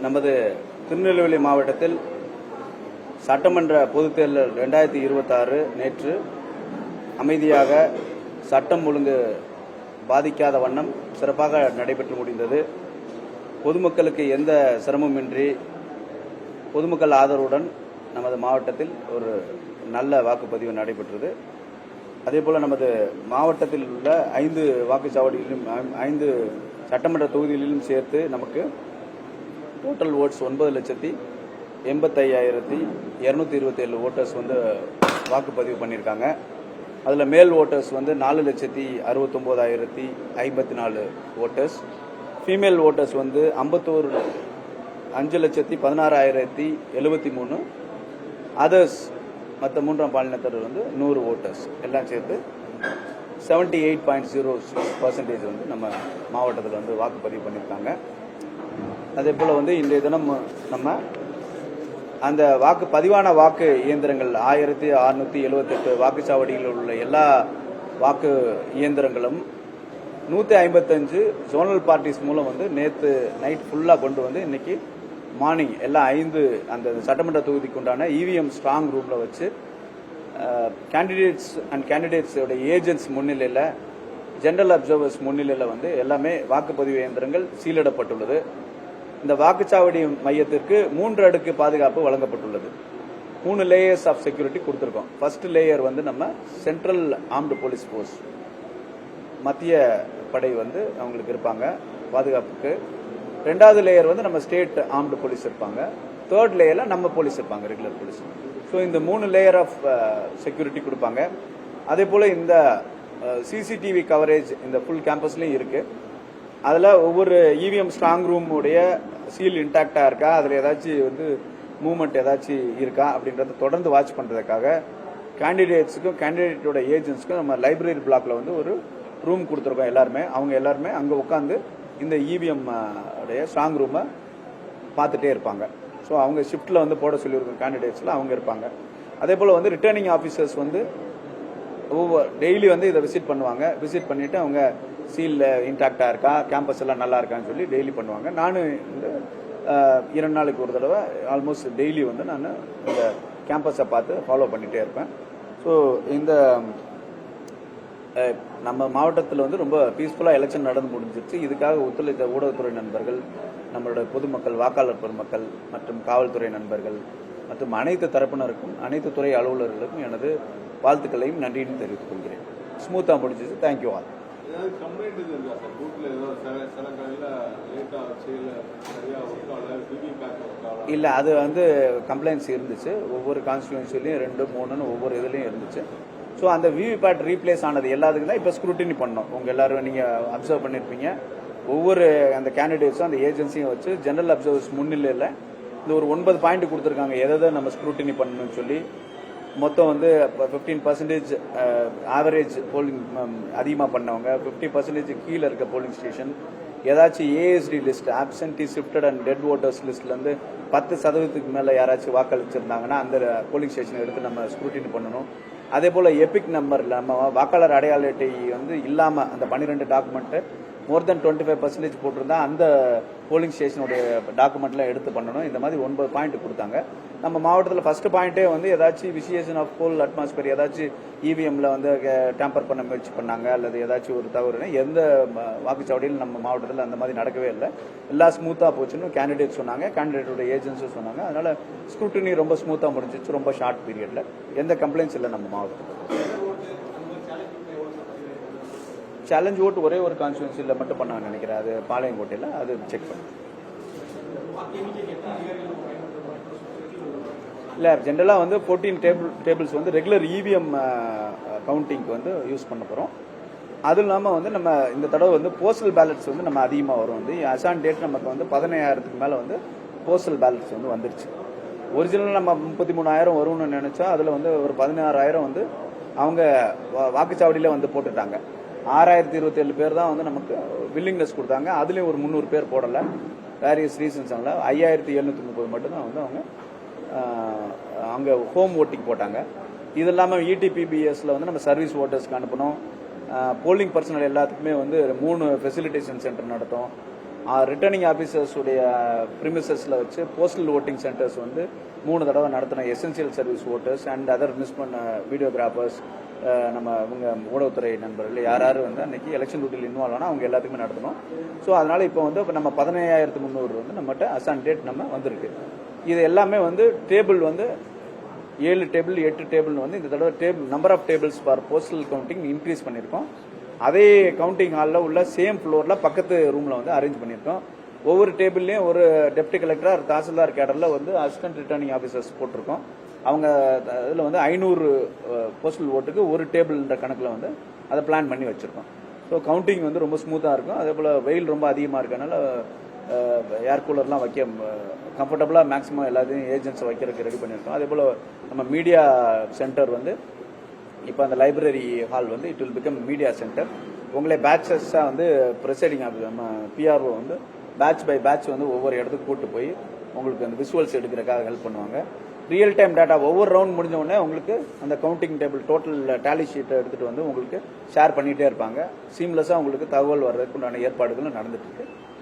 நமது திருநெல்வேலி மாவட்டத்தில் சட்டமன்ற பொதுத் தேர்தல் 2026 நேற்று அமைதியாக சட்டம் ஒழுங்கு பாதிக்காத வண்ணம் சிறப்பாக நடைபெற்று முடிந்தது. பொதுமக்களுக்கு எந்த சிரமமின்றி பொதுமக்கள் ஆதரவுடன் நமது மாவட்டத்தில் ஒரு நல்ல வாக்குப்பதிவு நடைபெற்றது. அதேபோல நமது மாவட்டத்தில் உள்ள 5 வாக்குச்சாவடிகளிலும் 5 சட்டமன்ற தொகுதிகளிலும் சேர்த்து நமக்கு டோட்டல் ஓட்ஸ் 9,85,227 ஓட்டர்ஸ் வாக்குப்பதிவு பண்ணியிருக்காங்க. அதில் மேல் voters 4,69,054 voters, female voters 5,16,073 others மற்ற மூன்றாம் பாலினத்தர் 100 ஓட்டர்ஸ் எல்லாம் சேர்த்து 78.06% நம்ம மாவட்டத்தில் வாக்குப்பதிவு பண்ணியிருக்காங்க. அதே போல் இன்றைய தினம் நம்ம அந்த பதிவான வாக்கு இயந்திரங்கள் 1678 வாக்குச்சாவடிகளில் உள்ள எல்லா வாக்கு இயந்திரங்களும் 155 ஜோனல் பார்ட்டிஸ் மூலம் நேற்று நைட் ஃபுல்லாக கொண்டு இன்னைக்கு மார்னிங் எல்லா 5 அந்த சட்டமன்ற தொகுதிக்கு உண்டான இவிஎம் ஸ்ட்ராங் ரூமில் வச்சு கேண்டிடேட்ஸோட ஏஜென்ட்ஸ் முன்னிலையில் ஜெனரல் அப்சர்வர்ஸ் முன்னிலையில் எல்லாமே வாக்குப்பதிவு இயந்திரங்கள் சீலிடப்பட்டுள்ளது. இந்த வாக்குச்சாவடி மையத்திற்கு 3 அடுக்கு பாதுகாப்பு வழங்கப்பட்டுள்ளது. 3 லேயர்ஸ் ஆஃப் செக்யூரிட்டி கொடுத்துருக்கோம். ஃபர்ஸ்ட் லேயர் நம்ம சென்ட்ரல் ஆர்ம்டு போலீஸ் போர்ஸ் மத்திய படை அவங்களுக்கு இருப்பாங்க பாதுகாப்புக்கு. 2வது லேயர் நம்ம ஸ்டேட் ஆர்ம்டு போலீஸ் இருப்பாங்க. 3rd லேயர்ல நம்ம போலீஸ் இருப்பாங்க, ரெகுலர் போலீஸ். ஸோ இந்த 3 லேயர் ஆஃப் செக்யூரிட்டி கொடுப்பாங்க. அதே போல இந்த சிசிடிவி கவரேஜ் இந்த ஃபுல் கேம்பஸ்லயும் இருக்கு. அதில் ஒவ்வொரு இவிஎம் ஸ்ட்ராங் ரூம் உடைய சீல் இன்டாக்டா இருக்கா, அதில் ஏதாச்சும் மூவ்மெண்ட் ஏதாச்சும் இருக்கா அப்படின்றத தொடர்ந்து வாட்ச் பண்றதுக்காக கேண்டிடேட்ஸுக்கும் கேண்டிடேட்டோட ஏஜென்ட்ஸ்க்கும் நம்ம லைப்ரரி பிளாக்ல ஒரு ரூம் கொடுத்துருக்கோம். அவங்க எல்லாருமே அங்கே உட்காந்து இந்த இவிஎம் உடைய ஸ்ட்ராங் ரூமை பார்த்துட்டே இருப்பாங்க. ஸோ அவங்க ஷிஃப்ட்ல போட சொல்லியிருக்கோம் கேண்டிடேட்ஸ்ல அவங்க இருப்பாங்க. அதே போல ரிட்டர்னிங் ஆஃபீஸர்ஸ் ஒவ்வொரு டெய்லி இதை விசிட் பண்ணுவாங்க. விசிட் பண்ணிட்டு அவங்க சீல்ல இன்டாக்டா இருக்கா, கேம்பஸ் எல்லாம் நல்லா இருக்கான்னு சொல்லி டெய்லி பண்ணுவாங்க. நானும் 2 நாளைக்கு ஒரு தடவை ஆல்மோஸ்ட் டெய்லி நான் இந்த கேம்பஸை பார்த்து ஃபாலோ பண்ணிட்டே இருப்பேன். ஸோ இந்த நம்ம மாவட்டத்தில் ரொம்ப பீஸ்ஃபுல்லா எலெக்ஷன் நடந்து முடிஞ்சிருச்சு. இதுக்காக ஒத்துழைத்த ஊடகத்துறை நண்பர்கள், நம்மளுடைய பொதுமக்கள், வாக்காளர் பெருமக்கள் மற்றும் காவல்துறை நண்பர்கள் மற்றும் அனைத்து தரப்பினருக்கும் அனைத்து துறை அலுவலர்களுக்கும் எனது வாழ்த்துக்களையும் நன்றியும் தெரிவித்துக் கொள்கிறேன். ஸ்மூத்தா முடிஞ்சிச்சு. Thank you all. இல்ல அது கம்ப்ளைண்ட்ஸ் இருந்துச்சு. ஒவ்வொரு கான்ஸ்டிடியூன்சிலையும் 2, 3 ஒவ்வொரு இதுலயும் இருந்துச்சு. ஸோ அந்த விவிபேட் ரீப்ளேஸ் ஆனது எல்லாத்துக்கும் தான் இப்போ ஸ்க்ரூட்டினி பண்ணோம். உங்க எல்லாரும் நீங்க அப்சர்வ் பண்ணிருப்பீங்க. ஒவ்வொரு அந்த கேண்டிடேட்ஸும் அந்த ஏஜென்சியும் வச்சு ஜெனரல் அப்சர்வர்ஸ் முன்னிலையில் இந்த ஒரு 9 பாயிண்ட் கொடுத்துருக்காங்க. எதை நம்ம ஸ்க்ரூட்டினி பண்ணணும்னு சொல்லி மொத்தம் 15% ஆவரேஜ் போலிங் அதிகமாக பண்ணவங்க, 50% கீழே இருக்க போலிங் ஸ்டேஷன், ஏதாச்சும் ASD list absentee shifted and dead voters லிஸ்ட்லேருந்து 10% மேலே யாராச்சும் வாக்களிச்சிருந்தாங்கன்னா அந்த போலிங் ஸ்டேஷனை எடுத்து நம்ம ஸ்க்ரூட்டினி பண்ணணும். அதே போல எபிக் நம்பர் நம்ம வாக்காளர் அடையாள அட்டை இல்லாம அந்த 12 டாக்குமெண்ட் மோர் தென் 25% போட்டிருந்தா அந்த போலிங் ஸ்டேஷனுடைய டாக்குமெண்ட்லாம் எடுத்து பண்ணணும். இந்த மாதிரி 9 பாயிண்ட் கொடுத்தாங்க. நம்ம மாவட்டத்தில் ஃபர்ஸ்ட் பாயிண்டே எதாச்சும் விசியேஷன் ஆஃப் போல் அட்மாஸ்பியர், ஏதாச்சும் இவிஎம்ல டேம்பர் பண்ண முயற்சி பண்ணாங்க அல்லது ஏதாச்சும் ஒரு தவறுனா எந்த வாக்குச்சாவடியில் நம்ம மாவட்டத்தில் அந்த மாதிரி நடக்கவே இல்லை. எல்லாம் ஸ்மூத்தா போச்சுன்னு கேண்டிடேட் சொன்னாங்க, கேண்டிடேட்டோட ஏஜென்ட்ஸும் சொன்னாங்க. அதனால ஸ்க்ரூட்டினி ரொம்ப ஸ்மூத்தா முடிஞ்சிச்சு, ரொம்ப ஷார்ட் பீரியட்ல. எந்த கம்ப்ளைண்ட்ஸ் இல்லை நம்ம மாவட்டத்தில். சேலஞ்ச் ஓட்டு ஒரே ஒரு கான்ஸ்டிடியூன்சியில் மட்டும் பண்ண நினைக்கிறேன். அது பாளையங்கோட்டையில், அது செக் பண்ணு. இல்லை ஜென்ரலாக 14 டேபிள்ஸ் ரெகுலர் இவிஎம் கவுண்டிங்க்கு யூஸ் பண்ண போகிறோம். அதுவும் இல்லாமல் நம்ம இந்த தடவை போஸ்டல் பேலட்ஸ் நம்ம அதிகமாக வரும். அசான் டேட் நமக்கு 15,000க்கு மேலே போஸ்டல் பேலட்ஸ் வந்துருச்சு. ஒரிஜினல் நம்ம 33,000 வரும்னு நினைச்சா அதில் ஒரு 16,000 அவங்க வாக்குச்சாவடியில் போட்டுட்டாங்க. 6,027 பேர் தான் நமக்கு வில்லிங்னஸ் கொடுத்தாங்க. அதுலேயும் ஒரு 300 பேர் போடலை, வேரியஸ் ரீசன்ஸ்னால. 5,730 மட்டும்தான் அவங்க அங்கே ஹோம் ஓட்டிங் போட்டாங்க. இது இல்லாமல் இடிபிபிஎஸ்ல நம்ம சர்வீஸ் ஓட்டர்ஸ்க்கு அனுப்பணும். போலிங் பர்சனல் எல்லாத்துக்குமே 3 ஃபெசிலிட்டேஷன் சென்டர் நடத்தும். ரிட்டர்னிங் ஆஃபீஸர்ஸ் உடைய ப்ரிமிசஸ்ல வச்சு போஸ்டல் ஓட்டிங் சென்டர்ஸ் வந்து 3 தடவை நடத்தின essential service voters and other miss பண்ண வீடியோகிராஃபர்ஸ் நம்ம இவங்க ஊடகத்துறை நண்பர்கள் யார் வந்து அன்னைக்கு எலெக்ஷன் டியூட்டியில் இன்வால்வ் ஆனால் அவங்க எல்லாத்துக்குமே நடத்தணும். ஸோ அதனால இப்போ வந்து நம்ம 15300 வந்து நம்மகிட்ட அசான் டேட் நம்ம வந்திருக்கு. இது எல்லாமே வந்து டேபிள் வந்து 7 டேபிள் 8 டேபிள் வந்து இந்த தடவை number of tables for postal counting increase பண்ணியிருக்கோம். அதே கவுண்டிங் ஹாலில் உள்ள சேம் ஃப்ளோரில் பக்கத்து ரூமில் வந்து அரேஞ்ச் பண்ணியிருக்கோம். ஒவ்வொரு டேபிள்லையும் ஒரு டெப்டி கலெக்டர் தாசில்தார் கேடரில் வந்து அசிஸ்டன்ட் ரிட்டர்னிங் ஆஃபீஸர்ஸ் போட்டிருக்கோம். அவங்க இதில் வந்து 500 போஸ்டல் ஓட்டுக்கு ஒரு டேபிள்ன்ற கணக்கில் வந்து அதை பிளான் பண்ணி வச்சுருக்கோம். ஸோ கவுண்டிங் வந்து ரொம்ப ஸ்மூத்தாக இருக்கும். அதே போல் வெயில் ரொம்ப அதிகமாக இருக்கனால ஏர் கூலர்லாம் வைக்க கம்ஃபர்டபுளாக மேக்ஸிமம் எல்லாத்தையும் ஏஜென்ட்ஸை வைக்கிறதுக்கு ரெடி பண்ணியிருக்கோம். அதே போல் நம்ம மீடியா சென்டர் வந்து இப்போ அந்த லைப்ரரி ஹால் வந்து it will become media centre. உங்களே பேட்சஸாக வந்து ப்ரெசைடிங் ஆஃபீஸ் நம்ம பிஆர்ஓ வந்து பேட்ச் பை பேட்ச் வந்து ஒவ்வொரு இடத்துக்கு கூட்டு போய் உங்களுக்கு அந்த விசுவல்ஸ் எடுக்கிறதுக்காக ஹெல்ப் பண்ணுவாங்க. ரியல் டைம் டேட்டா ஒவ்வொரு ரவுண்ட் முடிஞ்ச உடனே உங்களுக்கு அந்த கவுண்டிங் டேபிள் டோட்டல் டேலி ஷீட்டை எடுத்துகிட்டு வந்து உங்களுக்கு ஷேர் பண்ணிகிட்டே இருப்பாங்க. சீம்லெஸ்ஸாக உங்களுக்கு தகவல் வர்றதுக்கு உண்டான ஏற்பாடுகளும் நடந்துட்டு இருக்கு.